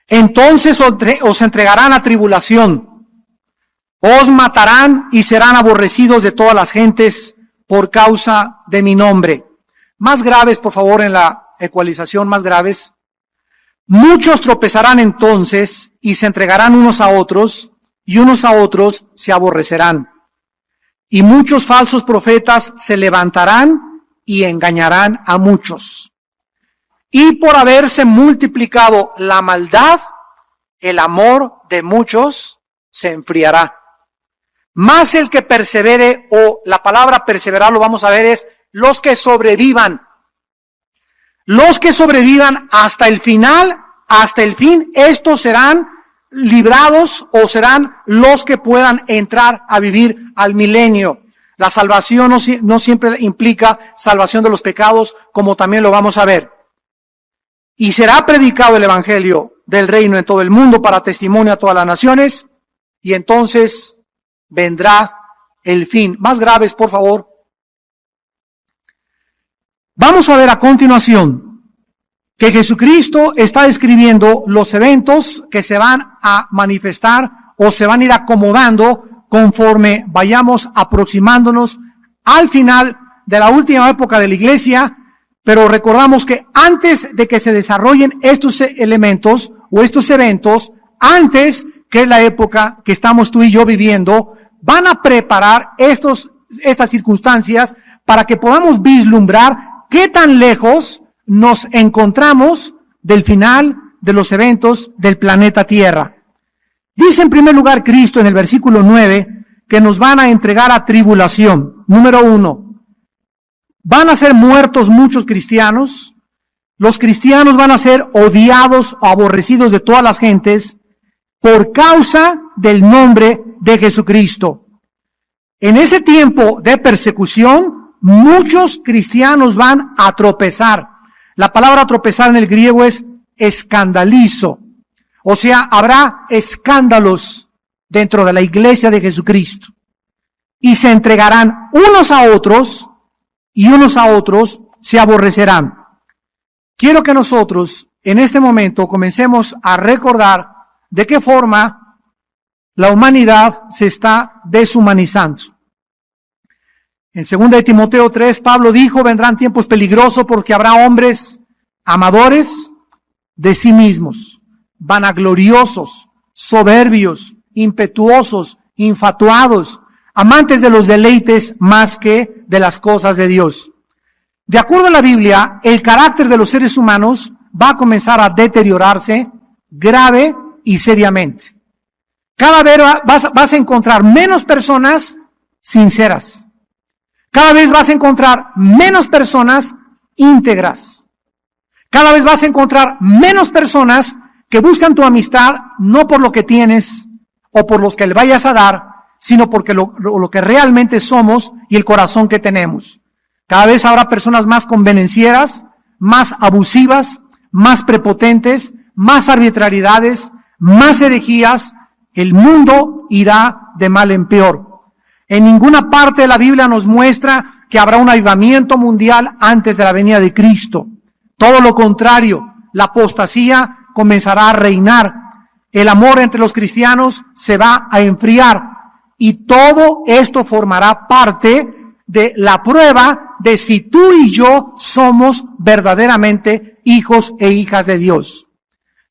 Entonces os entregarán a tribulación, os matarán y serán aborrecidos de todas las gentes por causa de mi nombre. Más graves, por favor, en la ecualización, más graves. Muchos tropezarán entonces y se entregarán unos a otros, y unos a otros se aborrecerán. Y muchos falsos profetas se levantarán y engañarán a muchos. Y por haberse multiplicado la maldad, el amor de muchos se enfriará. Mas el que persevere, o la palabra perseverar lo vamos a ver es los que sobrevivan. Los que sobrevivan hasta el final, hasta el fin, estos serán librados o serán los que puedan entrar a vivir al milenio. La salvación no siempre implica salvación de los pecados, como también lo vamos a ver. Y será predicado el evangelio del reino en todo el mundo para testimonio a todas las naciones, y entonces vendrá el fin. Más graves, por favor. Vamos a ver a continuación que Jesucristo está describiendo los eventos que se van a manifestar o se van a ir acomodando conforme vayamos aproximándonos al final de la última época de la iglesia. Pero recordamos que antes de que se desarrollen estos elementos o estos eventos, antes que es la época que estamos tú y yo viviendo, van a preparar estas circunstancias para que podamos vislumbrar qué tan lejos nos encontramos del final de los eventos del planeta Tierra. Dice en primer lugar Cristo en el versículo 9 que nos van a entregar a tribulación. Número 1. Van a ser muertos muchos cristianos. Los cristianos van a ser odiados o aborrecidos de todas las gentes por causa del nombre de Jesucristo. En ese tiempo de persecución, muchos cristianos van a tropezar. La palabra tropezar en el griego es escandalizo. O sea, habrá escándalos dentro de la iglesia de Jesucristo. Y se entregarán unos a otros, y unos a otros se aborrecerán. Quiero que nosotros en este momento comencemos a recordar de qué forma la humanidad se está deshumanizando. En 2 de Timoteo 3, Pablo dijo, vendrán tiempos peligrosos porque habrá hombres amadores de sí mismos, vanagloriosos, soberbios, impetuosos, infatuados, amantes de los deleites más que de las cosas de Dios. De acuerdo a la Biblia, el carácter de los seres humanos va a comenzar a deteriorarse grave y seriamente. Cada vez vas a encontrar menos personas sinceras. Cada vez vas a encontrar menos personas íntegras. Cada vez vas a encontrar menos personas que buscan tu amistad no por lo que tienes o por los que le vayas a dar, sino porque lo que realmente somos y el corazón que tenemos. Cada vez habrá personas más convenencieras, más abusivas, más prepotentes, más arbitrariedades, más herejías. El mundo irá de mal en peor. En ninguna parte de la Biblia nos muestra que habrá un avivamiento mundial antes de la venida de Cristo. Todo lo contrario, la apostasía comenzará a reinar. El amor entre los cristianos se va a enfriar. Y todo esto formará parte de la prueba de si tú y yo somos verdaderamente hijos e hijas de Dios.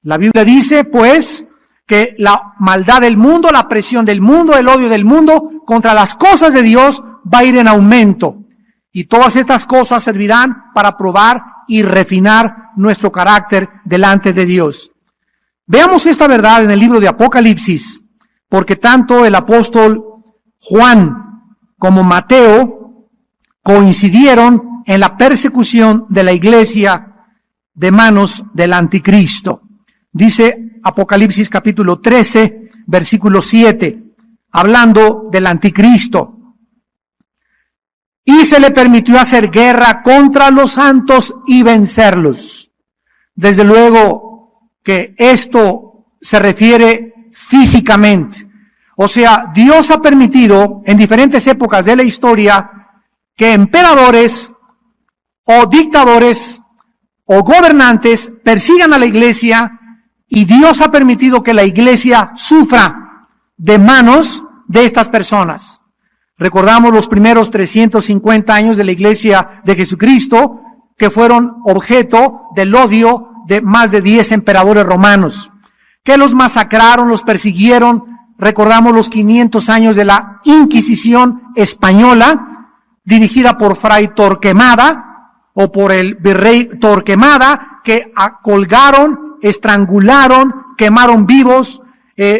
La Biblia dice, pues, que la maldad del mundo, la presión del mundo, el odio del mundo contra las cosas de Dios va a ir en aumento. Y todas estas cosas servirán para probar y refinar nuestro carácter delante de Dios. Veamos esta verdad en el libro de Apocalipsis, porque tanto el apóstol Juan como Mateo coincidieron en la persecución de la iglesia de manos del anticristo. Dice Apocalipsis capítulo 13, versículo 7, hablando del anticristo. Y se le permitió hacer guerra contra los santos y vencerlos. Desde luego que esto se refiere físicamente. O sea, Dios ha permitido en diferentes épocas de la historia que emperadores o dictadores o gobernantes persigan a la iglesia Y Dios ha permitido que la iglesia sufra de manos de estas personas. Recordamos los primeros 350 años de la iglesia de Jesucristo, que fueron objeto del odio de más de 10 emperadores romanos, que los masacraron, los persiguieron. Recordamos los 500 años de la Inquisición española, dirigida por Fray Torquemada, o por el virrey Torquemada, que colgaron, estrangularon, quemaron vivos,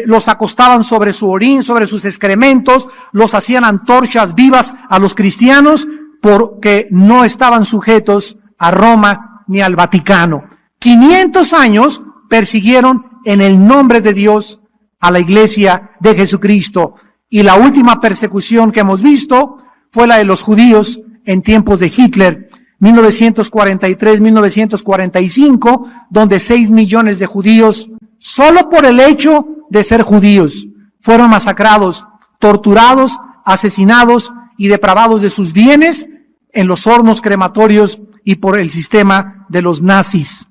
los acostaban sobre su orín, sobre sus excrementos, los hacían antorchas vivas a los cristianos, porque no estaban sujetos a Roma ni al Vaticano. 500 años persiguieron en el nombre de Dios a la iglesia de Jesucristo. Y la última persecución que hemos visto fue la de los judíos en tiempos de Hitler, 1943-1945, donde 6 millones de judíos, solo por el hecho de ser judíos, fueron masacrados, torturados, asesinados y depravados de sus bienes en los hornos crematorios y por el sistema de los nazis.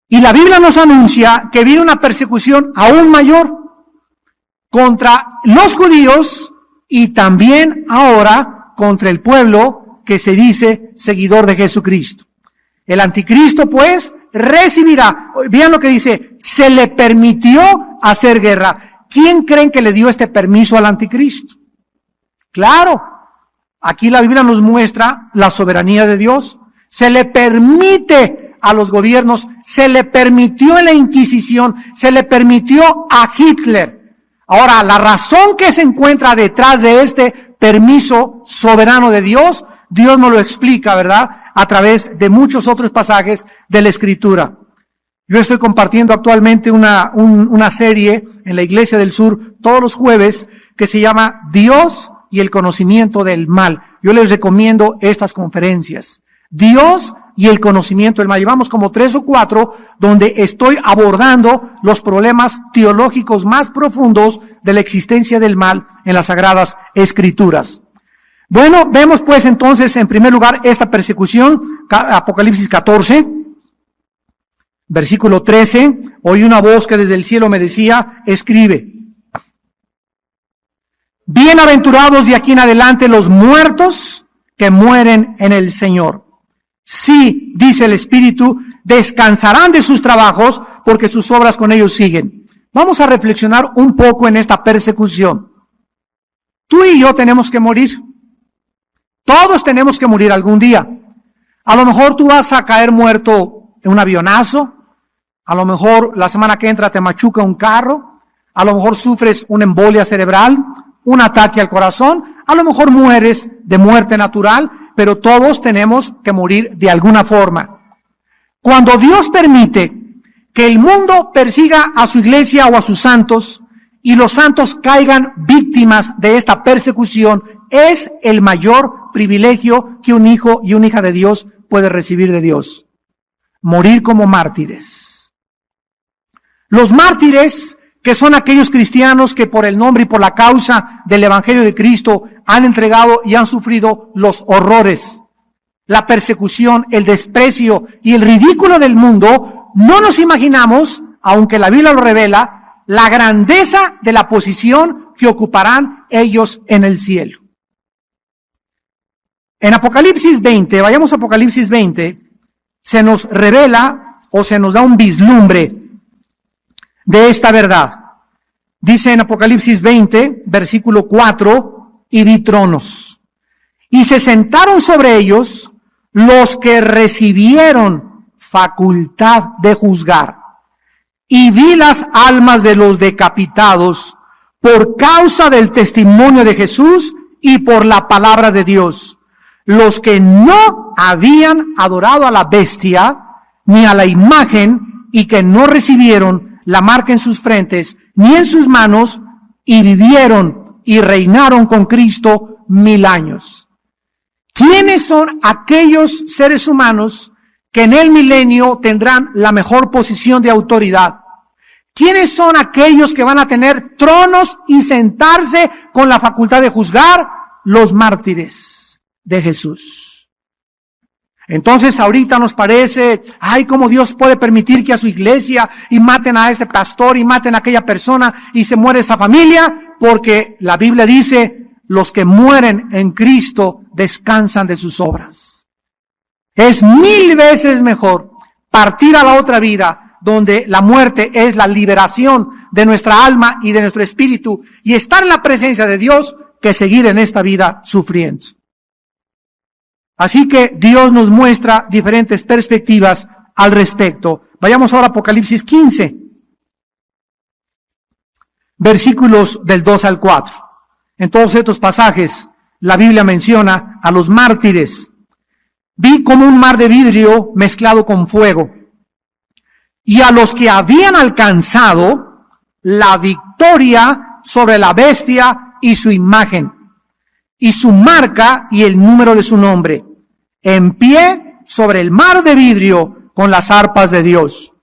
Y la Biblia nos anuncia que viene una persecución aún mayor contra los judíos y también ahora contra el pueblo que se dice seguidor de Jesucristo. El anticristo, pues, recibirá, vean lo que dice, se le permitió hacer guerra. ¿Quién creen que le dio este permiso al anticristo? Claro, aquí la Biblia nos muestra la soberanía de Dios. Se le permite a los gobiernos, se le permitió en la Inquisición, se le permitió a Hitler. Ahora, la razón que se encuentra detrás de este permiso soberano de Dios, Dios nos lo explica, ¿verdad?, a través de muchos otros pasajes de la Escritura. Yo estoy compartiendo actualmente una serie en la Iglesia del Sur todos los jueves que se llama Dios y el conocimiento del mal. Yo les recomiendo estas conferencias. Dios y el conocimiento del mal. Llevamos como 3 o 4 donde estoy abordando los problemas teológicos más profundos de la existencia del mal en las Sagradas Escrituras. Bueno, vemos pues entonces en primer lugar esta persecución, Apocalipsis 14, versículo 13, oí una voz que desde el cielo me decía, escribe, bienaventurados de aquí en adelante los muertos que mueren en el Señor. Sí, dice el Espíritu, descansarán de sus trabajos porque sus obras con ellos siguen. Vamos a reflexionar un poco en esta persecución. Tú y yo tenemos que morir. Todos tenemos que morir algún día. A lo mejor tú vas a caer muerto en un avionazo. A lo mejor la semana que entra te machuca un carro. A lo mejor sufres una embolia cerebral, un ataque al corazón. A lo mejor mueres de muerte natural, pero todos tenemos que morir de alguna forma. Cuando Dios permite que el mundo persiga a su iglesia o a sus santos y los santos caigan víctimas de esta persecución, es el mayor privilegio que un hijo y una hija de Dios puede recibir de Dios. Morir como mártires. Los mártires, que son aquellos cristianos que por el nombre y por la causa del Evangelio de Cristo han entregado y han sufrido los horrores, la persecución, el desprecio y el ridículo del mundo, no nos imaginamos, aunque la Biblia lo revela, la grandeza de la posición que ocuparán ellos en el cielo. En Apocalipsis 20, vayamos a Apocalipsis 20, se nos revela o se nos da un vislumbre de esta verdad. Dice en Apocalipsis 20, versículo 4, y vi tronos. Y se sentaron sobre ellos los que recibieron facultad de juzgar. Y vi las almas de los decapitados por causa del testimonio de Jesús y por la palabra de Dios. Los que no habían adorado a la bestia ni a la imagen y que no recibieron la marca en sus frentes ni en sus manos y vivieron y reinaron con Cristo 1000 años. ¿Quiénes son aquellos seres humanos que en el milenio tendrán la mejor posición de autoridad? ¿Quiénes son aquellos que van a tener tronos y sentarse con la facultad de juzgar? Los mártires de Jesús. Entonces ahorita nos parece, ay, cómo Dios puede permitir que a su iglesia y maten a ese pastor y maten a aquella persona y se muere esa familia, porque la Biblia dice, los que mueren en Cristo descansan de sus obras. Es 1000 veces mejor partir a la otra vida, donde la muerte es la liberación de nuestra alma y de nuestro espíritu, y estar en la presencia de Dios, que seguir en esta vida sufriendo. Así que Dios nos muestra diferentes perspectivas al respecto. Vayamos ahora a Apocalipsis 15, versículos del 2 al 4. En todos estos pasajes, la Biblia menciona a los mártires. Vi como un mar de vidrio mezclado con fuego, y a los que habían alcanzado la victoria sobre la bestia y su imagen, y su marca y el número de su nombre, en pie sobre el mar de vidrio con las arpas de Dios,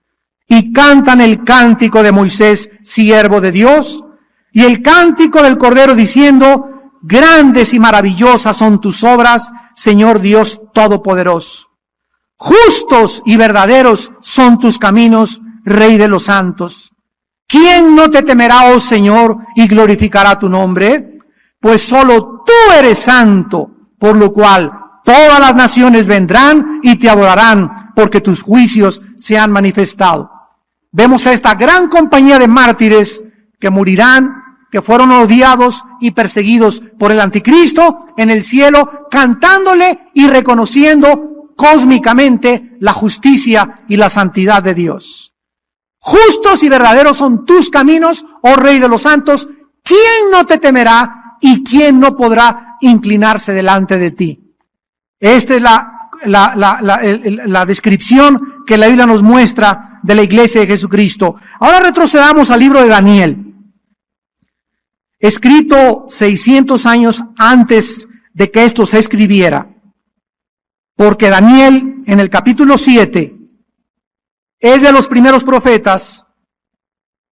y cantan el cántico de Moisés, siervo de Dios, y el cántico del Cordero, diciendo, grandes y maravillosas son tus obras, Señor Dios Todopoderoso. Justos y verdaderos son tus caminos, Rey de los santos. ¿Quién no te temerá, oh Señor, y glorificará tu nombre? Pues solo tú eres santo, por lo cual todas las naciones vendrán y te adorarán, porque tus juicios se han manifestado. Vemos a esta gran compañía de mártires que morirán, que fueron odiados y perseguidos por el anticristo en el cielo, cantándole y reconociendo cósmicamente la justicia y la santidad de Dios. Justos y verdaderos son tus caminos, oh Rey de los santos. ¿Quién no te temerá y quién no podrá inclinarse delante de ti? Esta es la descripción que la Biblia nos muestra de la iglesia de Jesucristo. Ahora retrocedamos al libro de Daniel, escrito 600 años antes de que esto se escribiera. Porque Daniel, en el capítulo 7, es de los primeros profetas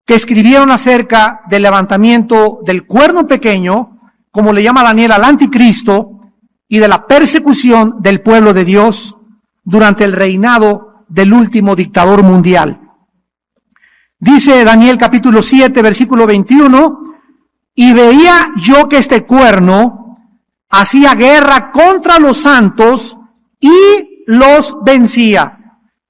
que escribieron acerca del levantamiento del cuerno pequeño, como le llama Daniel al anticristo, y de la persecución del pueblo de Dios durante el reinado del último dictador mundial. Dice Daniel capítulo 7, versículo 21, y veía yo que este cuerno hacía guerra contra los santos y los vencía.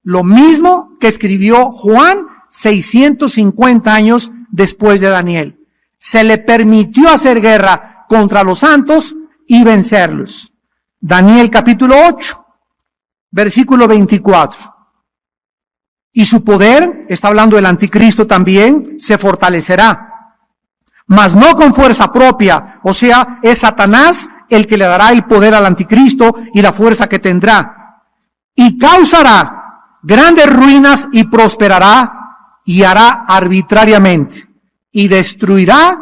Lo mismo que escribió Juan 650 años después de Daniel. Se le permitió hacer guerra contra los santos y vencerlos. Daniel capítulo 8, versículo 24. Y su poder, está hablando del anticristo también, se fortalecerá, mas no con fuerza propia, o sea, es Satanás el que le dará el poder al anticristo y la fuerza que tendrá, y causará grandes ruinas y prosperará y hará arbitrariamente y destruirá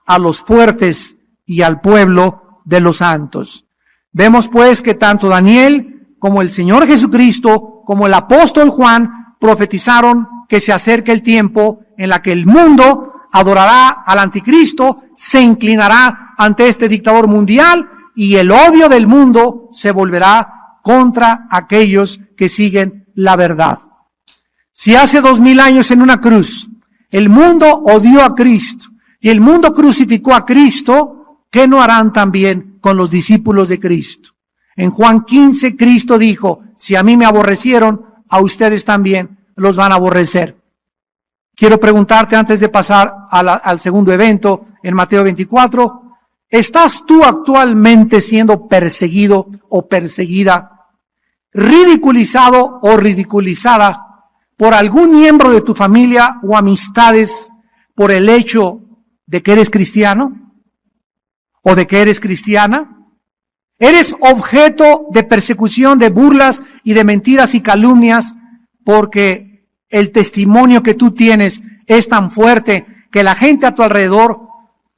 a los fuertes y al pueblo de los santos. Vemos pues que tanto Daniel como el Señor Jesucristo como el apóstol Juan profetizaron que se acerca el tiempo en la que el mundo adorará al anticristo, se inclinará ante este dictador mundial y el odio del mundo se volverá contra aquellos que siguen la verdad. Si hace 2000 años en una cruz el mundo odió a Cristo y el mundo crucificó a Cristo, ¿qué no harán también con los discípulos de Cristo? En Juan 15 Cristo dijo, si a mí me aborrecieron, a ustedes también los van a aborrecer. Quiero preguntarte antes de pasar al segundo evento, en Mateo 24, ¿estás tú actualmente siendo perseguido o perseguida, ridiculizado o ridiculizada por algún miembro de tu familia o amistades por el hecho de que eres cristiano o de que eres cristiana? ¿Eres objeto de persecución, de burlas y de mentiras y calumnias porque el testimonio que tú tienes es tan fuerte que la gente a tu alrededor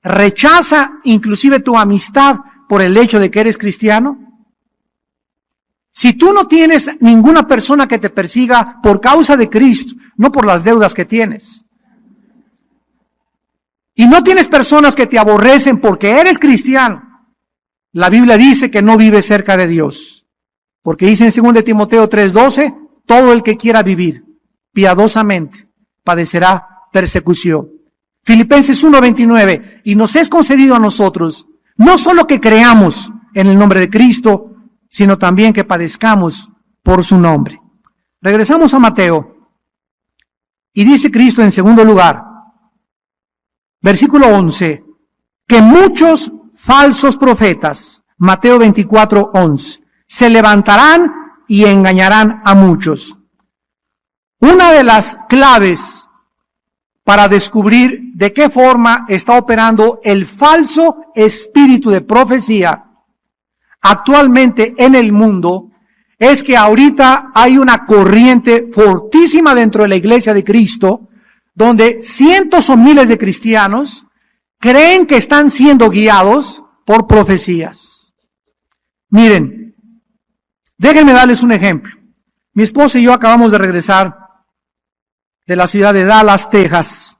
rechaza inclusive tu amistad por el hecho de que eres cristiano? Si tú no tienes ninguna persona que te persiga por causa de Cristo, no por las deudas que tienes, y no tienes personas que te aborrecen porque eres cristiano, la Biblia dice que no vives cerca de Dios. Porque dice en 2 Timoteo 3:12, todo el que quiera vivir piadosamente padecerá persecución. Filipenses 1:29, y nos es concedido a nosotros, no solo que creamos en el nombre de Cristo, sino también que padezcamos por su nombre. Regresamos a Mateo, y dice Cristo en segundo lugar, versículo 11, que muchos falsos profetas, Mateo 24:11, se levantarán y engañarán a muchos. Una de las claves para descubrir de qué forma está operando el falso espíritu de profecía actualmente en el mundo es que ahorita hay una corriente fortísima dentro de la iglesia de Cristo, donde cientos o miles de cristianos creen que están siendo guiados por profecías. Miren, déjenme darles un ejemplo. Mi esposa y yo acabamos de regresar de la ciudad de Dallas, Texas.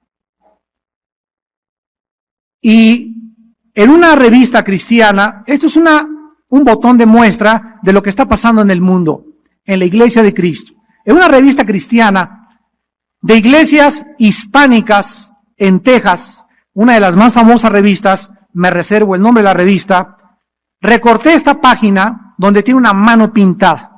Y en una revista cristiana, esto es un botón de muestra de lo que está pasando en el mundo, en la iglesia de Cristo. En una revista cristiana de iglesias hispánicas en Texas, una de las más famosas revistas, me reservo el nombre de la revista, recorté esta página donde tiene una mano pintada.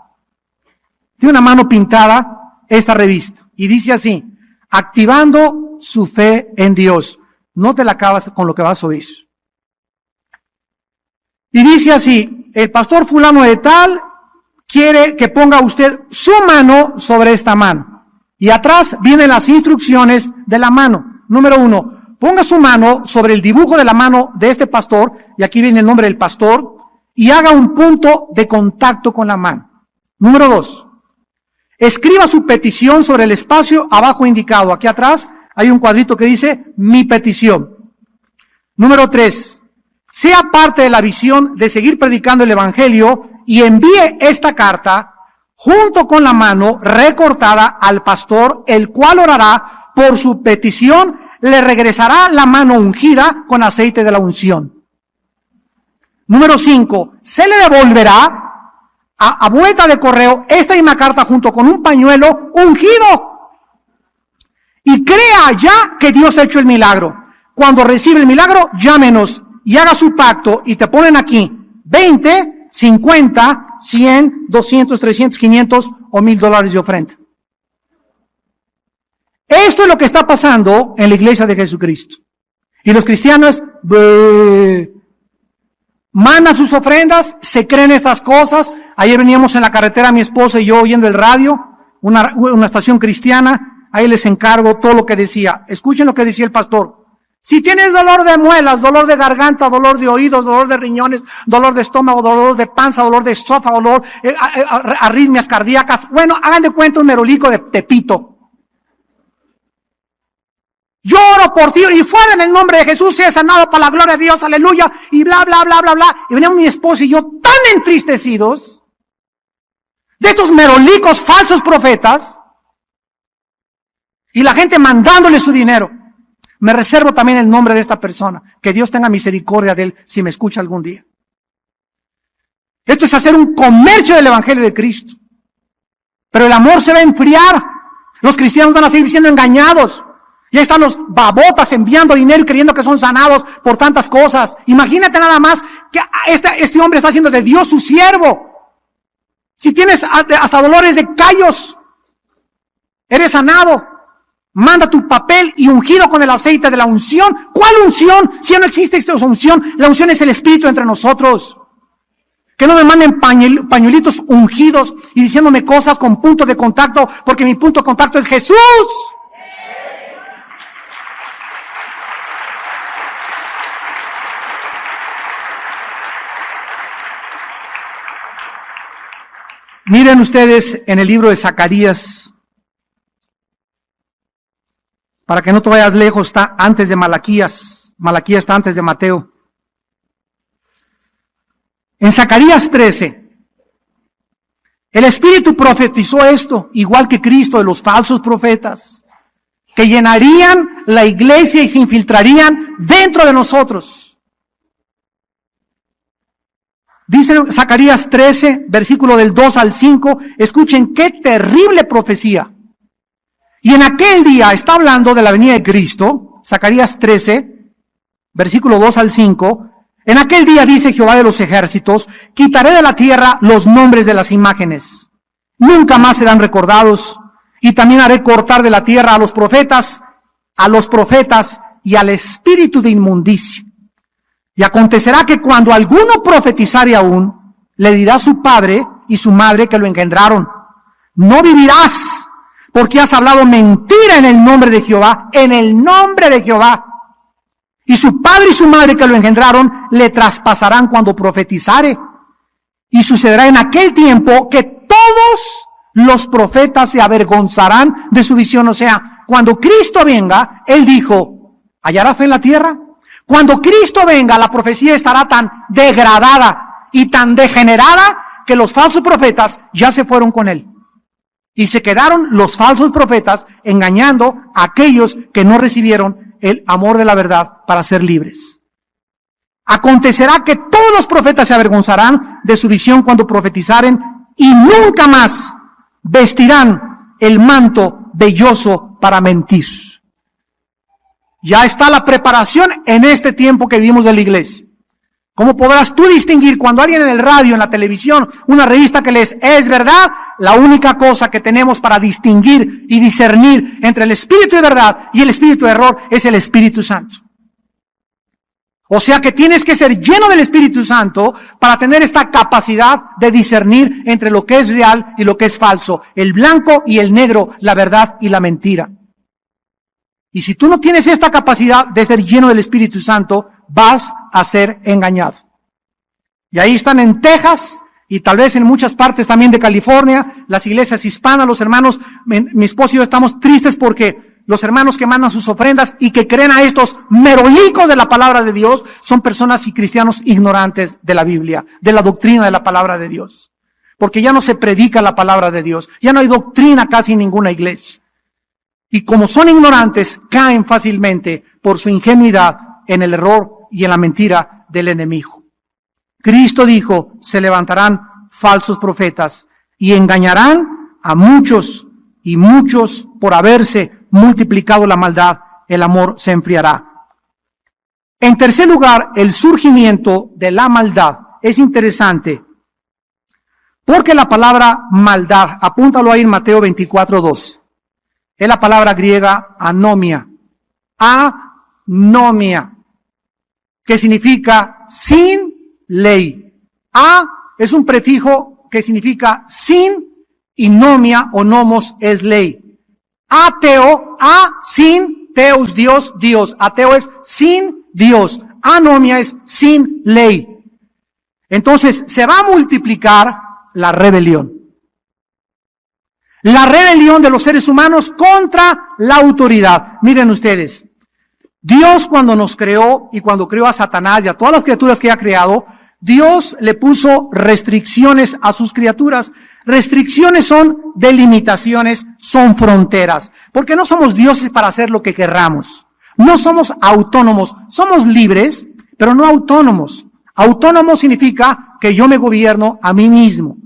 Tiene una mano pintada esta revista y dice así, activando su fe en Dios. No te la acabas con lo que vas a oír. Y dice así, el pastor fulano de tal quiere que ponga usted su mano sobre esta mano. Y atrás vienen las instrucciones de la mano. Número 1, ponga su mano sobre el dibujo de la mano de este pastor, y aquí viene el nombre del pastor, y haga un punto de contacto con la mano. Número 2, escriba su petición sobre el espacio abajo indicado. Aquí atrás hay un cuadrito que dice, mi petición. Número 3, sea parte de la visión de seguir predicando el evangelio y envíe esta carta junto con la mano recortada al pastor, el cual orará por su petición, le regresará la mano ungida con aceite de la unción. Número 5, se le devolverá a vuelta de correo esta misma carta junto con un pañuelo ungido. Y crea ya que Dios ha hecho el milagro. Cuando recibe el milagro, llámenos y haga su pacto, y te ponen aquí 20, 50, 100, 200, 300, 500 o $1,000 de ofrenda. Esto es lo que está pasando en la iglesia de Jesucristo. Y los cristianos mandan sus ofrendas, se creen estas cosas. Ayer veníamos en la carretera, mi esposa y yo, oyendo el radio, una estación cristiana. Ahí les encargo todo lo que decía. Escuchen lo que decía el pastor. Si tienes dolor de muelas, dolor de garganta, dolor de oídos, dolor de riñones, dolor de estómago, dolor de panza, dolor de esófago, dolor, arritmias cardíacas, bueno, hagan de cuenta un merolico de tepito. Yo oro por ti y fuera en el nombre de Jesús sea sanado para la gloria de Dios, aleluya, y bla, bla, bla, bla, bla. Y veníamos mi esposa y yo tan entristecidos de estos merolicos falsos profetas y la gente mandándole su dinero. Me reservo también el nombre de esta persona. Que Dios tenga misericordia de él si me escucha algún día. Esto es hacer un comercio del evangelio de Cristo. Pero el amor se va a enfriar. Los cristianos van a seguir siendo engañados. Ya están los babotas enviando dinero y creyendo que son sanados por tantas cosas. Imagínate nada más que este hombre está haciendo de Dios su siervo. Si tienes hasta dolores de callos, eres sanado. Manda tu papel y ungido con el aceite de la unción. ¿Cuál unción? Si no existe esta unción, la unción es el Espíritu entre nosotros. Que no me manden pañuelitos ungidos y diciéndome cosas con punto de contacto, porque mi punto de contacto es Jesús. Miren ustedes en el libro de Zacarías, para que no te vayas lejos, está antes de Malaquías. Malaquías está antes de Mateo. En Zacarías 13, el Espíritu profetizó esto, igual que Cristo, de los falsos profetas, que llenarían la iglesia y se infiltrarían dentro de nosotros. Dice Zacarías 13, versículo del 2 al 5, escuchen qué terrible profecía. Y en aquel día, está hablando de la venida de Cristo, Zacarías 13, versículo 2 al 5, en aquel día dice Jehová de los ejércitos, quitaré de la tierra los nombres de las imágenes, nunca más serán recordados, y también haré cortar de la tierra a los profetas y al espíritu de inmundicia. Y acontecerá que cuando alguno profetizare aún, le dirá su padre y su madre que lo engendraron, no vivirás, porque has hablado mentira en el nombre de Jehová, en el nombre de Jehová. Y su padre y su madre que lo engendraron le traspasarán cuando profetizare. Y sucederá en aquel tiempo que todos los profetas se avergonzarán de su visión. O sea, cuando Cristo venga, Él dijo, ¿hallará fe en la tierra? Cuando Cristo venga, la profecía estará tan degradada y tan degenerada que los falsos profetas ya se fueron con Él. Y se quedaron los falsos profetas engañando a aquellos que no recibieron el amor de la verdad para ser libres. Acontecerá que todos los profetas se avergonzarán de su visión cuando profetizaren y nunca más vestirán el manto velloso para mentir. Ya está la preparación en este tiempo que vivimos de la iglesia. ¿Cómo podrás tú distinguir cuando alguien en el radio, en la televisión, una revista que lees, es verdad? La única cosa que tenemos para distinguir y discernir entre el espíritu de verdad y el espíritu de error es el Espíritu Santo. O sea que tienes que ser lleno del Espíritu Santo para tener esta capacidad de discernir entre lo que es real y lo que es falso, el blanco y el negro, la verdad y la mentira. Y si tú no tienes esta capacidad de ser lleno del Espíritu Santo, vas a ser engañado. Y ahí están en Texas y tal vez en muchas partes también de California, las iglesias hispanas, los hermanos, mi esposo y yo estamos tristes porque los hermanos que mandan sus ofrendas y que creen a estos merolicos de la palabra de Dios son personas y cristianos ignorantes de la Biblia, de la doctrina de la palabra de Dios. Porque ya no se predica la palabra de Dios, ya no hay doctrina casi en ninguna iglesia. Y como son ignorantes, caen fácilmente por su ingenuidad en el error y en la mentira del enemigo. Cristo dijo, se levantarán falsos profetas y engañarán a muchos, y muchos por haberse multiplicado la maldad, el amor se enfriará. En tercer lugar, el surgimiento de la maldad es interesante, porque la palabra maldad, apúntalo ahí en Mateo 24:2, es la palabra griega anomia, que significa sin ley. Es un prefijo que significa sin, y nomia o nomos es ley. Ateo, sin, teos, Dios, Dios. Ateo es sin Dios. Anomia es sin ley. Entonces, se va a multiplicar la rebelión. La rebelión de los seres humanos contra la autoridad. Miren ustedes, Dios cuando nos creó y cuando creó a Satanás y a todas las criaturas que ha creado, Dios le puso restricciones a sus criaturas. Restricciones son delimitaciones, son fronteras. Porque no somos dioses para hacer lo que querramos. No somos autónomos. Somos libres, pero no autónomos. Autónomo significa que yo me gobierno a mí mismo.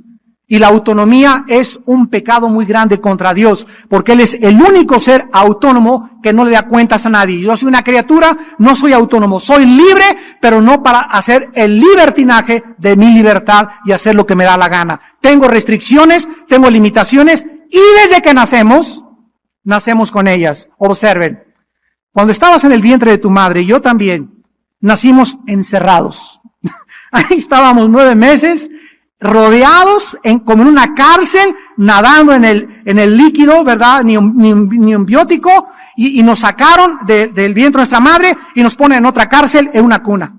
Y la autonomía es un pecado muy grande contra Dios, porque Él es el único ser autónomo que no le da cuentas a nadie. Yo soy una criatura, no soy autónomo, soy libre, pero no para hacer el libertinaje de mi libertad y hacer lo que me da la gana. Tengo restricciones, tengo limitaciones, y desde que nacemos con ellas. Observen, cuando estabas en el vientre de tu madre, y yo también, nacimos encerrados. Ahí estábamos 9 meses, rodeados como en una cárcel, nadando en el líquido, ¿verdad? Ni un biótico, y nos sacaron del vientre de nuestra madre y nos ponen en otra cárcel, en una cuna.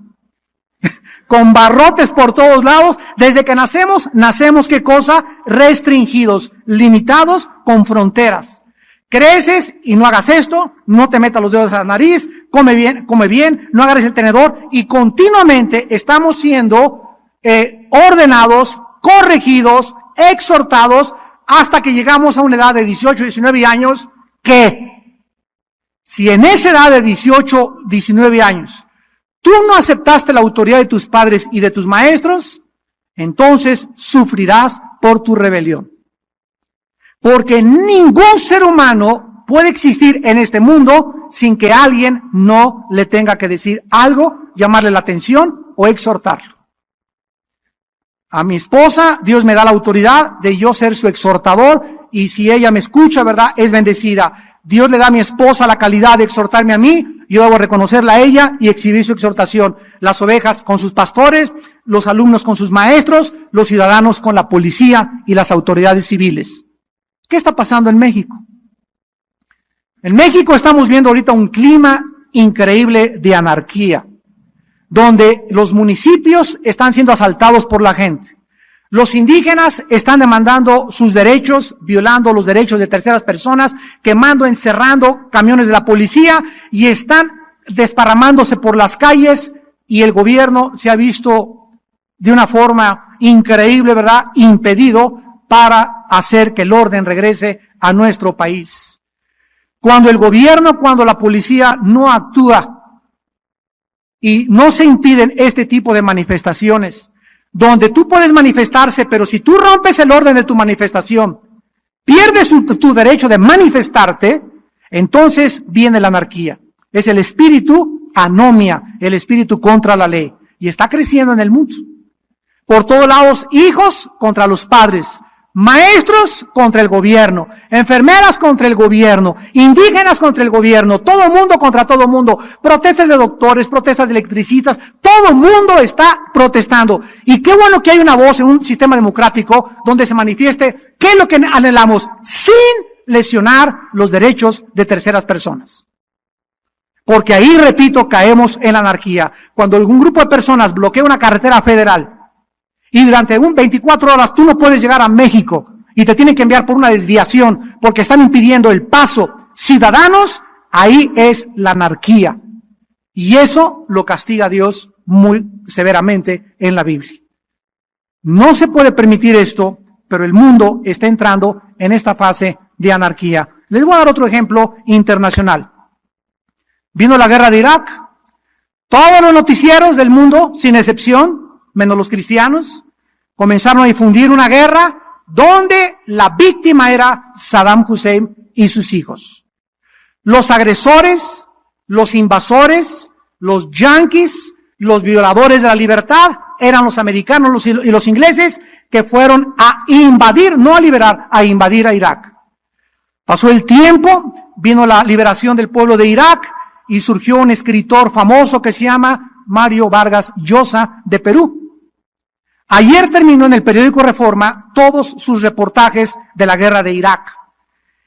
Con barrotes por todos lados. Desde que nacemos, ¿qué cosa? Restringidos, limitados, con fronteras. Creces y no hagas esto, no te metas los dedos a la nariz, come bien, no agarres el tenedor, y continuamente estamos siendo ordenados, corregidos, exhortados, hasta que llegamos a una edad de 18, 19 años, que si en esa edad de 18, 19 años, tú no aceptaste la autoridad de tus padres y de tus maestros, entonces sufrirás por tu rebelión. Porque ningún ser humano puede existir en este mundo sin que alguien no le tenga que decir algo, llamarle la atención o exhortarlo. A mi esposa, Dios me da la autoridad de yo ser su exhortador, y si ella me escucha, ¿verdad?, es bendecida. Dios le da a mi esposa la calidad de exhortarme a mí, yo debo reconocerla a ella y exhibir su exhortación. Las ovejas con sus pastores, los alumnos con sus maestros, los ciudadanos con la policía y las autoridades civiles. ¿Qué está pasando en México? En México estamos viendo ahorita un clima increíble de anarquía, donde los municipios están siendo asaltados por la gente. Los indígenas están demandando sus derechos, violando los derechos de terceras personas, quemando, encerrando camiones de la policía y están desparramándose por las calles, y el gobierno se ha visto de una forma increíble, ¿verdad?, impedido para hacer que el orden regrese a nuestro país. Cuando el gobierno, cuando la policía no actúa y no se impiden este tipo de manifestaciones, donde tú puedes manifestarse, pero si tú rompes el orden de tu manifestación, pierdes tu derecho de manifestarte, entonces viene la anarquía. Es el espíritu anomia, el espíritu contra la ley, y está creciendo en el mundo. Por todos lados, hijos contra los padres, maestros contra el gobierno, enfermeras contra el gobierno, indígenas contra el gobierno, todo mundo contra todo mundo, protestas de doctores, protestas de electricistas, todo mundo está protestando. Y qué bueno que hay una voz en un sistema democrático donde se manifieste qué es lo que anhelamos, sin lesionar los derechos de terceras personas. Porque ahí, repito, caemos en la anarquía. Cuando algún grupo de personas bloquea una carretera federal, y durante 24 horas tú no puedes llegar a México y te tienen que enviar por una desviación porque están impidiendo el paso ciudadanos, ahí es la anarquía. Y eso lo castiga Dios muy severamente en la Biblia. No se puede permitir esto, pero el mundo está entrando en esta fase de anarquía. Les voy a dar otro ejemplo internacional. Vino la guerra de Irak. Todos los noticieros del mundo, sin excepción, menos los cristianos, comenzaron a difundir una guerra donde la víctima era Saddam Hussein y sus hijos. Los agresores, los invasores, los yanquis, los violadores de la libertad eran los americanos y los ingleses, que fueron a invadir, no a liberar, a invadir a Irak. Pasó el tiempo, vino la liberación del pueblo de Irak y surgió un escritor famoso que se llama Mario Vargas Llosa, de Perú. Ayer terminó en el periódico Reforma todos sus reportajes de la guerra de Irak.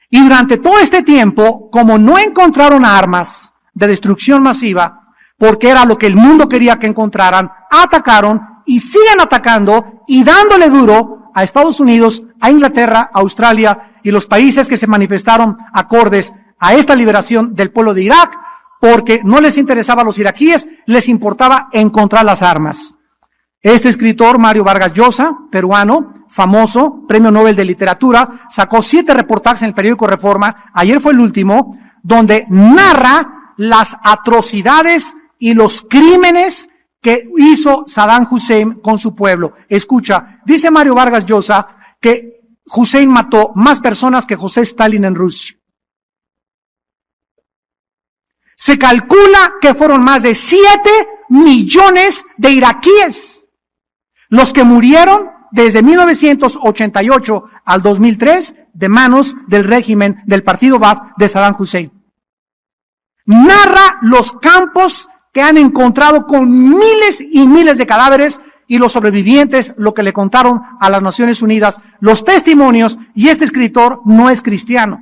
Y durante todo este tiempo, como no encontraron armas de destrucción masiva, porque era lo que el mundo quería que encontraran, atacaron y siguen atacando y dándole duro a Estados Unidos, a Inglaterra, a Australia y los países que se manifestaron acordes a esta liberación del pueblo de Irak, porque no les interesaba a los iraquíes, les importaba encontrar las armas. Este escritor, Mario Vargas Llosa, peruano, famoso, premio Nobel de Literatura, sacó 7 reportajes en el periódico Reforma, ayer fue el último, donde narra las atrocidades y los crímenes que hizo Saddam Hussein con su pueblo. Escucha, dice Mario Vargas Llosa que Hussein mató más personas que José Stalin en Rusia. Se calcula que fueron más de 7 millones de iraquíes los que murieron desde 1988 al 2003 de manos del régimen del partido Baath de Saddam Hussein. Narra los campos que han encontrado con miles y miles de cadáveres y los sobrevivientes, lo que le contaron a las Naciones Unidas, los testimonios, y este escritor no es cristiano.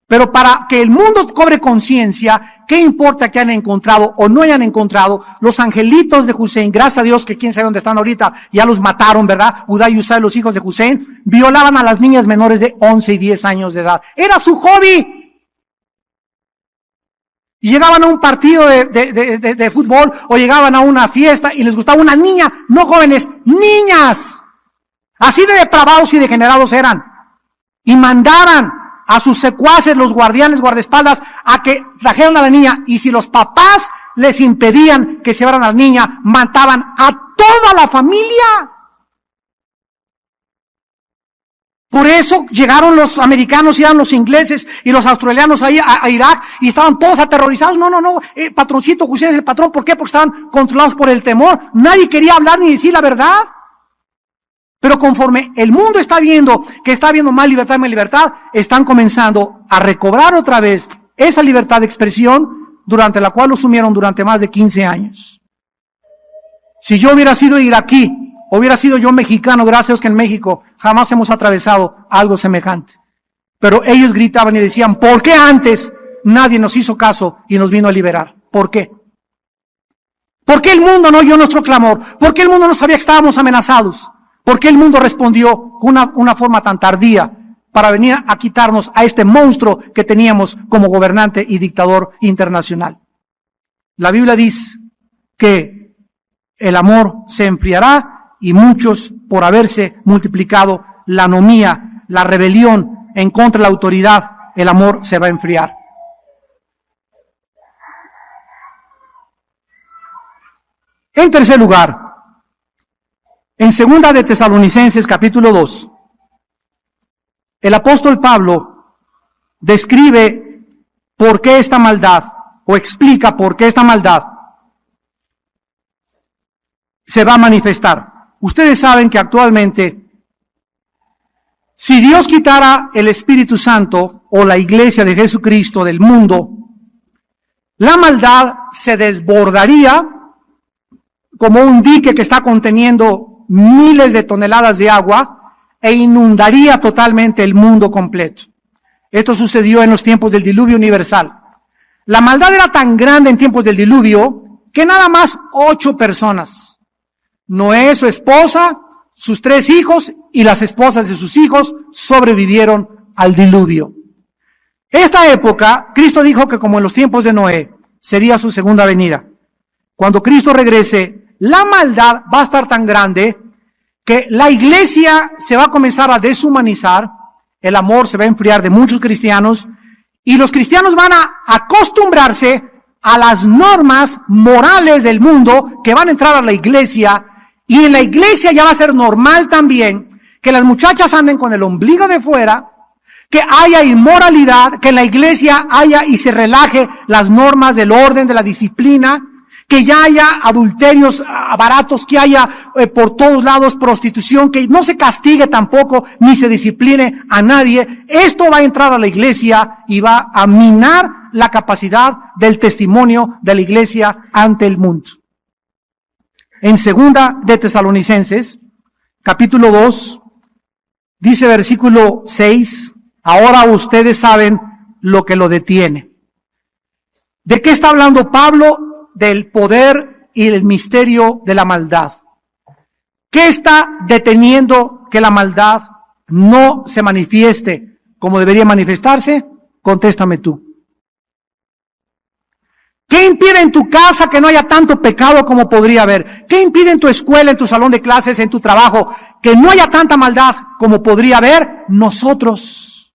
Pero para que el mundo cobre conciencia, ¿qué importa que hayan encontrado o no hayan encontrado? Los angelitos de Hussein, gracias a Dios que quién sabe dónde están ahorita, ya los mataron, ¿verdad? Uday y Usay, los hijos de Hussein, violaban a las niñas menores de 11 y 10 años de edad. Era su hobby. Y llegaban a un partido de fútbol o llegaban a una fiesta y les gustaba una niña, no jóvenes, niñas. Así de depravados y degenerados eran. Y mandaban a sus secuaces, los guardianes, guardaespaldas, a que trajeran a la niña. Y si los papás les impedían que se llevaran a la niña, mataban a toda la familia. Por eso llegaron los americanos, y eran los ingleses y los australianos ahí a Irak y estaban todos aterrorizados. No, patroncito, Hussein es el patrón. ¿Por qué? Porque estaban controlados por el temor. Nadie quería hablar ni decir la verdad. Pero conforme el mundo está viendo que está habiendo más libertad, están comenzando a recobrar otra vez esa libertad de expresión durante la cual lo sumieron durante más de 15 años. Si yo hubiera sido iraquí, hubiera sido yo mexicano, gracias a Dios que en México jamás hemos atravesado algo semejante. Pero ellos gritaban y decían, ¿por qué antes nadie nos hizo caso y nos vino a liberar? ¿Por qué? ¿Por qué el mundo no oyó nuestro clamor? ¿Por qué el mundo no sabía que estábamos amenazados? ¿Por qué el mundo respondió con una forma tan tardía para venir a quitarnos a este monstruo que teníamos como gobernante y dictador internacional? La Biblia dice que el amor se enfriará y muchos, por haberse multiplicado la anomía, la rebelión en contra de la autoridad, el amor se va a enfriar. En tercer lugar, en 2 de Tesalonicenses capítulo 2, el apóstol Pablo describe por qué esta maldad, o explica por qué esta maldad se va a manifestar. Ustedes saben que actualmente, si Dios quitara el Espíritu Santo o la iglesia de Jesucristo del mundo, la maldad se desbordaría como un dique que está conteniendo miles de toneladas de agua e inundaría totalmente el mundo completo. Esto sucedió en los tiempos del diluvio universal. La maldad era tan grande en tiempos del diluvio que nada más 8 personas, Noé, su esposa, sus 3 hijos y las esposas de sus hijos sobrevivieron al diluvio. Esta época, Cristo dijo que como en los tiempos de Noé, sería su segunda venida. Cuando Cristo regrese, la maldad va a estar tan grande que la iglesia se va a comenzar a deshumanizar, el amor se va a enfriar de muchos cristianos y los cristianos van a acostumbrarse a las normas morales del mundo que van a entrar a la iglesia, y en la iglesia ya va a ser normal también que las muchachas anden con el ombligo de fuera, que haya inmoralidad, que en la iglesia haya y se relaje las normas del orden, de la disciplina, que ya haya adulterios baratos, que haya por todos lados prostitución, que no se castigue tampoco ni se discipline a nadie. Esto va a entrar a la iglesia y va a minar la capacidad del testimonio de la iglesia ante el mundo. En 2 de Tesalonicenses, capítulo 2, dice versículo 6, ahora ustedes saben lo que lo detiene. ¿De qué está hablando Pablo? Del poder y el misterio de la maldad. ¿Qué está deteniendo que la maldad no se manifieste como debería manifestarse? Contéstame tú. ¿Qué impide en tu casa que no haya tanto pecado como podría haber? ¿Qué impide en tu escuela, en tu salón de clases, en tu trabajo, que no haya tanta maldad como podría haber? Nosotros.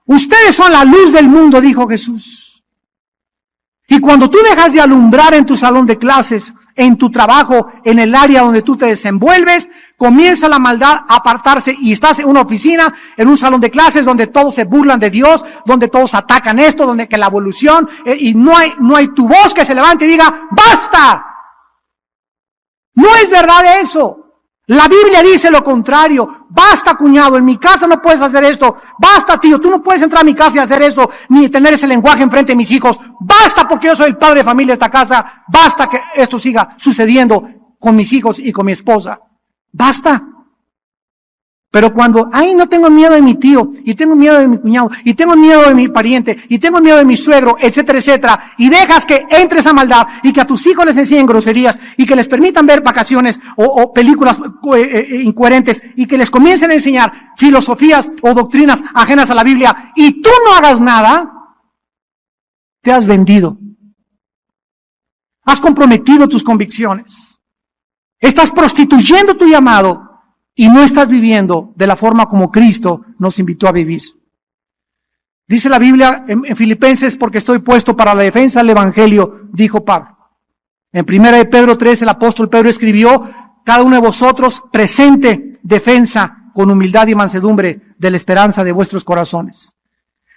Ustedes son la luz del mundo, dijo Jesús. Y cuando tú dejas de alumbrar en tu salón de clases, en tu trabajo, en el área donde tú te desenvuelves, comienza la maldad a apartarse y estás en una oficina, en un salón de clases donde todos se burlan de Dios, donde todos atacan esto, donde que la evolución, y no hay tu voz que se levante y diga, ¡basta! No es verdad eso. La Biblia dice lo contrario. Basta, cuñado, en mi casa no puedes hacer esto. Basta, tío, tú no puedes entrar a mi casa y hacer esto, ni tener ese lenguaje enfrente de mis hijos. Basta, porque yo soy el padre de familia de esta casa. Basta que esto siga sucediendo con mis hijos y con mi esposa. Basta. Pero cuando, no tengo miedo de mi tío, y tengo miedo de mi cuñado, y tengo miedo de mi pariente, y tengo miedo de mi suegro, etcétera, etcétera, y dejas que entre esa maldad, y que a tus hijos les enseñen groserías, y que les permitan ver vacaciones o películas incoherentes, y que les comiencen a enseñar filosofías o doctrinas ajenas a la Biblia, y tú no hagas nada, te has vendido. Has comprometido tus convicciones. Estás prostituyendo tu llamado. Y no estás viviendo de la forma como Cristo nos invitó a vivir. Dice la Biblia en Filipenses, porque estoy puesto para la defensa del Evangelio, dijo Pablo. En 1 de Pedro 3, el apóstol Pedro escribió, cada uno de vosotros presente defensa con humildad y mansedumbre de la esperanza de vuestros corazones.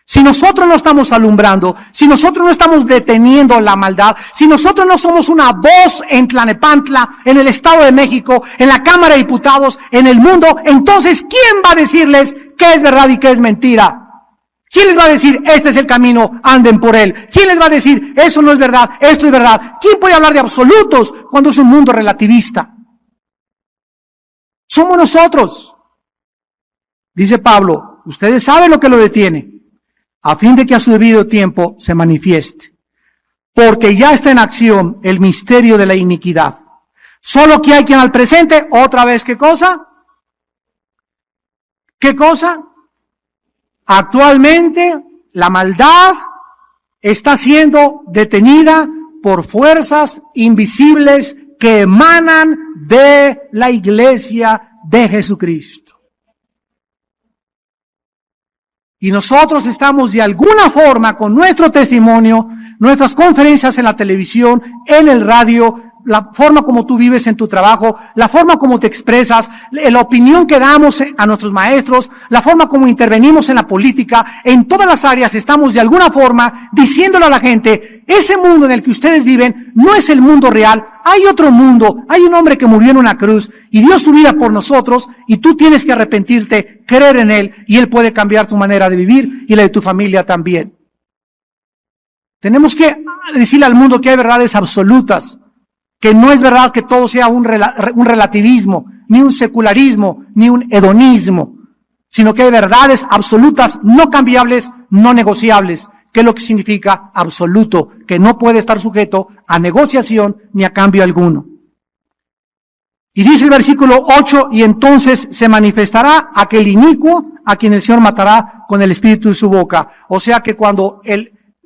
Si nosotros no estamos alumbrando, si nosotros no estamos deteniendo la maldad, si nosotros no somos una voz en Tlalnepantla, en el Estado de México, en la Cámara de Diputados, en el mundo, entonces ¿quién va a decirles qué es verdad y qué es mentira? ¿Quién les va a decir, este es el camino, anden por él? ¿Quién les va a decir, eso no es verdad, esto es verdad? ¿Quién puede hablar de absolutos cuando es un mundo relativista? Somos nosotros. Dice Pablo, ustedes saben lo que lo detiene, a fin de que a su debido tiempo se manifieste. Porque ya está en acción el misterio de la iniquidad. Solo que hay quien al presente, otra vez, ¿qué cosa? ¿Qué cosa? Actualmente la maldad está siendo detenida por fuerzas invisibles que emanan de la iglesia de Jesucristo. Y nosotros estamos de alguna forma con nuestro testimonio, nuestras conferencias en la televisión, en el radio, la forma como tú vives en tu trabajo, la forma como te expresas, la opinión que damos a nuestros maestros, la forma como intervenimos en la política, en todas las áreas estamos de alguna forma diciéndole a la gente, ese mundo en el que ustedes viven no es el mundo real, hay otro mundo, hay un hombre que murió en una cruz y dio su vida por nosotros y tú tienes que arrepentirte, creer en él y él puede cambiar tu manera de vivir y la de tu familia también. Tenemos que decirle al mundo que hay verdades absolutas, que no es verdad que todo sea un relativismo, ni un secularismo, ni un hedonismo, sino que hay verdades absolutas, no cambiables, no negociables, que es lo que significa absoluto, que no puede estar sujeto a negociación ni a cambio alguno. Y dice el versículo 8, y entonces se manifestará aquel inicuo a quien el Señor matará con el espíritu de su boca. O sea que cuando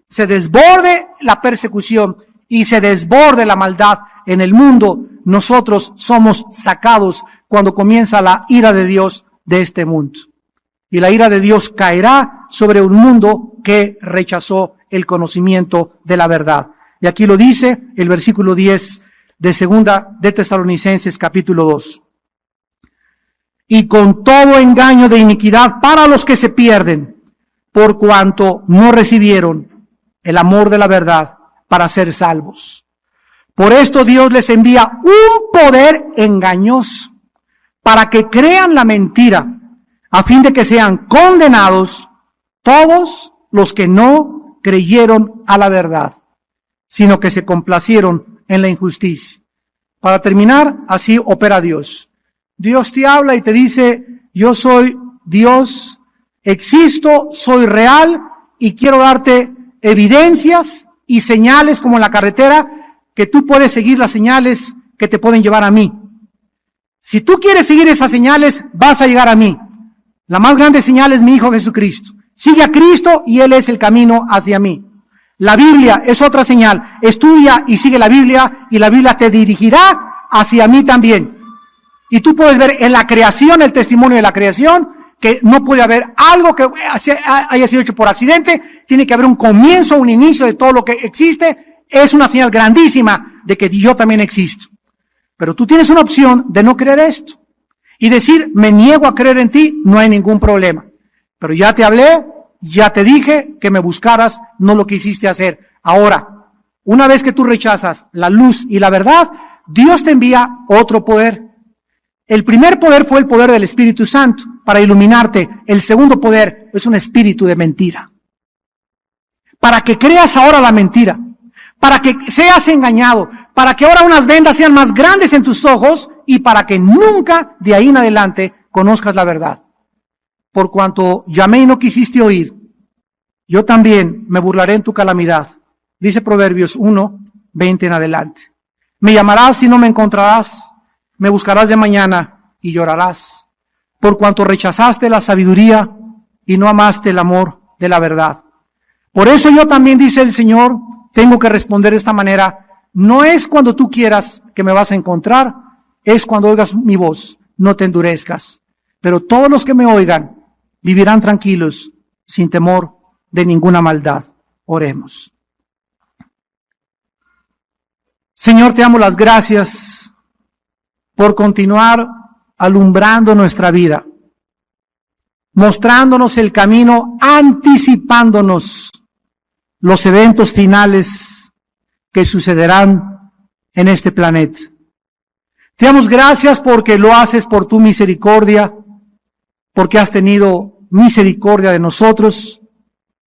se desborde la persecución y se desborde la maldad en el mundo, nosotros somos sacados cuando comienza la ira de Dios de este mundo. Y la ira de Dios caerá sobre un mundo que rechazó el conocimiento de la verdad. Y aquí lo dice el versículo 10 de segunda de Tesalonicenses capítulo 2. Y con todo engaño de iniquidad para los que se pierden, por cuanto no recibieron el amor de la verdad para ser salvos. Por esto Dios les envía un poder engañoso para que crean la mentira, a fin de que sean condenados todos los que no creyeron a la verdad, sino que se complacieron en la injusticia. Para terminar, así opera Dios. Dios te habla y te dice, yo soy Dios, existo, soy real y quiero darte evidencias y señales como en la carretera, que tú puedes seguir las señales que te pueden llevar a mí. Si tú quieres seguir esas señales, vas a llegar a mí. La más grande señal es mi Hijo Jesucristo. Sigue a Cristo y Él es el camino hacia mí. La Biblia es otra señal. Estudia y sigue la Biblia y la Biblia te dirigirá hacia mí también. Y tú puedes ver en la creación, el testimonio de la creación, que no puede haber algo que haya sido hecho por accidente. Tiene que haber un comienzo, un inicio de todo lo que existe. Es una señal grandísima de que yo también existo. Pero tú tienes una opción de no creer esto. Y decir, me niego a creer en ti, no hay ningún problema. Pero ya te hablé, ya te dije que me buscaras, no lo quisiste hacer. Ahora, una vez que tú rechazas la luz y la verdad, Dios te envía otro poder. El primer poder fue el poder del Espíritu Santo para iluminarte. El segundo poder es un espíritu de mentira. Para que creas ahora la mentira. Para que seas engañado, para que ahora unas vendas sean más grandes en tus ojos y para que nunca de ahí en adelante conozcas la verdad. Por cuanto llamé y no quisiste oír, yo también me burlaré en tu calamidad. Dice Proverbios 1, 20 en adelante. Me llamarás y no me encontrarás, me buscarás de mañana y llorarás, por cuanto rechazaste la sabiduría y no amaste el amor de la verdad. Por eso yo también, dice el Señor, tengo que responder de esta manera. No es cuando tú quieras que me vas a encontrar, es cuando oigas mi voz, no te endurezcas. Pero todos los que me oigan vivirán tranquilos, sin temor de ninguna maldad. Oremos. Señor, te damos las gracias por continuar alumbrando nuestra vida, mostrándonos el camino, anticipándonos los eventos finales que sucederán en este planeta. Te damos gracias porque lo haces por tu misericordia, porque has tenido misericordia de nosotros,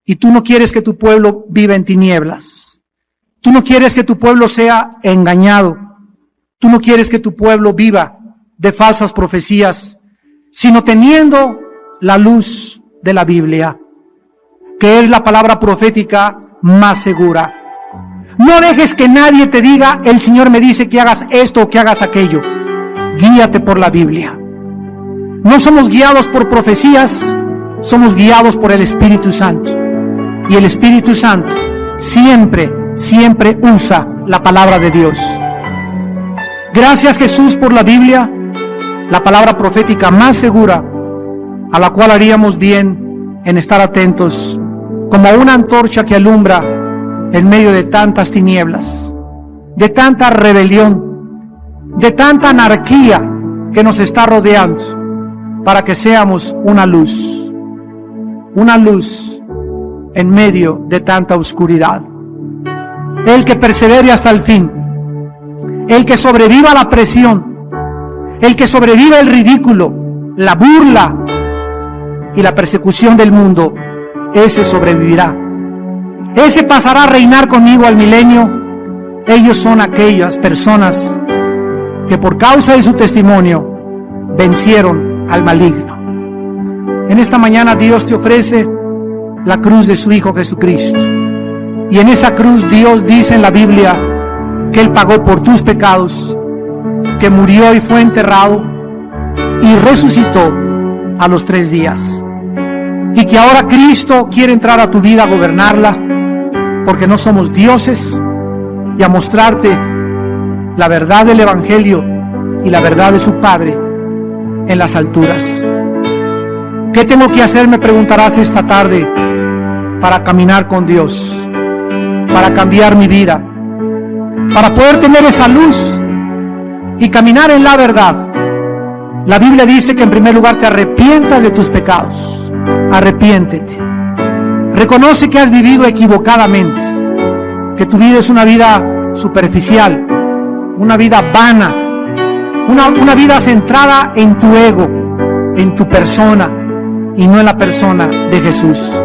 y tú no quieres que tu pueblo viva en tinieblas. Tú no quieres que tu pueblo sea engañado. Tú no quieres que tu pueblo viva de falsas profecías, sino teniendo la luz de la Biblia, que es la palabra profética más segura. No dejes que nadie te diga, el Señor me dice que hagas esto o que hagas aquello. Guíate por la Biblia. No somos guiados por profecías, somos guiados por el Espíritu Santo. Y el Espíritu Santo siempre usa la palabra de Dios. Gracias, Jesús, por la Biblia, la palabra profética más segura, a la cual haríamos bien en estar atentos, como una antorcha que alumbra en medio de tantas tinieblas, de tanta rebelión, de tanta anarquía que nos está rodeando, para que seamos una luz en medio de tanta oscuridad. El que persevere hasta el fin, el que sobreviva la presión, el que sobreviva el ridículo, la burla y la persecución del mundo, ese sobrevivirá. Ese pasará a reinar conmigo al milenio. Ellos son aquellas personas que por causa de su testimonio vencieron al maligno. En esta mañana Dios te ofrece la cruz de su Hijo Jesucristo. Y en esa cruz Dios dice en la Biblia que Él pagó por tus pecados, que murió y fue enterrado y resucitó a los 3 días. Y que ahora Cristo quiere entrar a tu vida a gobernarla, porque no somos dioses, y a mostrarte la verdad del Evangelio y la verdad de su Padre en las alturas. ¿Qué tengo que hacer? Me preguntarás esta tarde para caminar con Dios, para cambiar mi vida, para poder tener esa luz y caminar en la verdad. La Biblia dice que en primer lugar te arrepientas de tus pecados. Arrepiéntete. Reconoce que has vivido equivocadamente, que tu vida es una vida superficial, una vida vana, una vida centrada en tu ego, en tu persona y no en la persona de Jesús.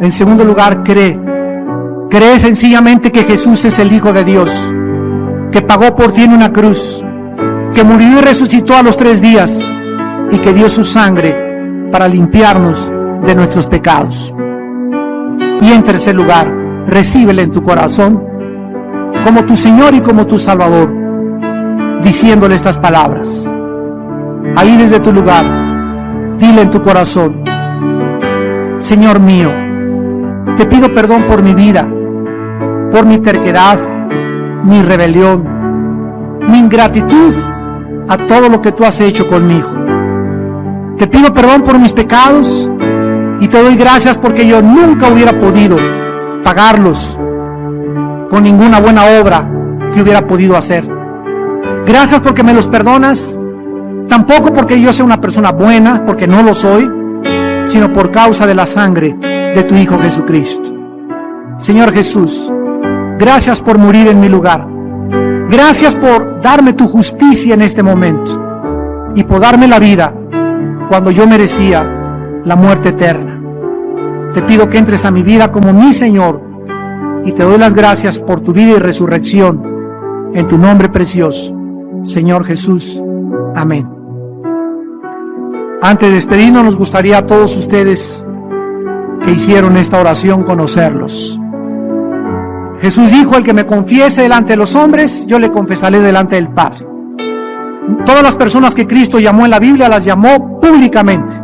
En segundo lugar, cree sencillamente que Jesús es el Hijo de Dios, que pagó por ti en una cruz, que murió y resucitó a los 3 días y que dio su sangre para limpiarnos de nuestros pecados. Y en tercer lugar, recíbele en tu corazón como tu Señor y como tu Salvador, diciéndole estas palabras. Ahí desde tu lugar, dile en tu corazón: Señor mío, te pido perdón por mi vida, por mi terquedad, mi rebelión, mi ingratitud a todo lo que tú has hecho conmigo. Te pido perdón por mis pecados y te doy gracias porque yo nunca hubiera podido pagarlos con ninguna buena obra que hubiera podido hacer. Gracias porque me los perdonas, tampoco porque yo sea una persona buena, porque no lo soy, sino por causa de la sangre de tu Hijo Jesucristo. Señor Jesús, gracias por morir en mi lugar. Gracias por darme tu justicia en este momento y por darme la vida cuando yo merecía la muerte eterna. Te pido que entres a mi vida como mi Señor y te doy las gracias por tu vida y resurrección en tu nombre precioso, Señor Jesús. Amén. Antes de despedirnos, nos gustaría a todos ustedes que hicieron esta oración conocerlos. Jesús dijo: el que me confiese delante de los hombres, yo le confesaré delante del Padre. Todas las personas que Cristo llamó en la Biblia, las llamó públicamente.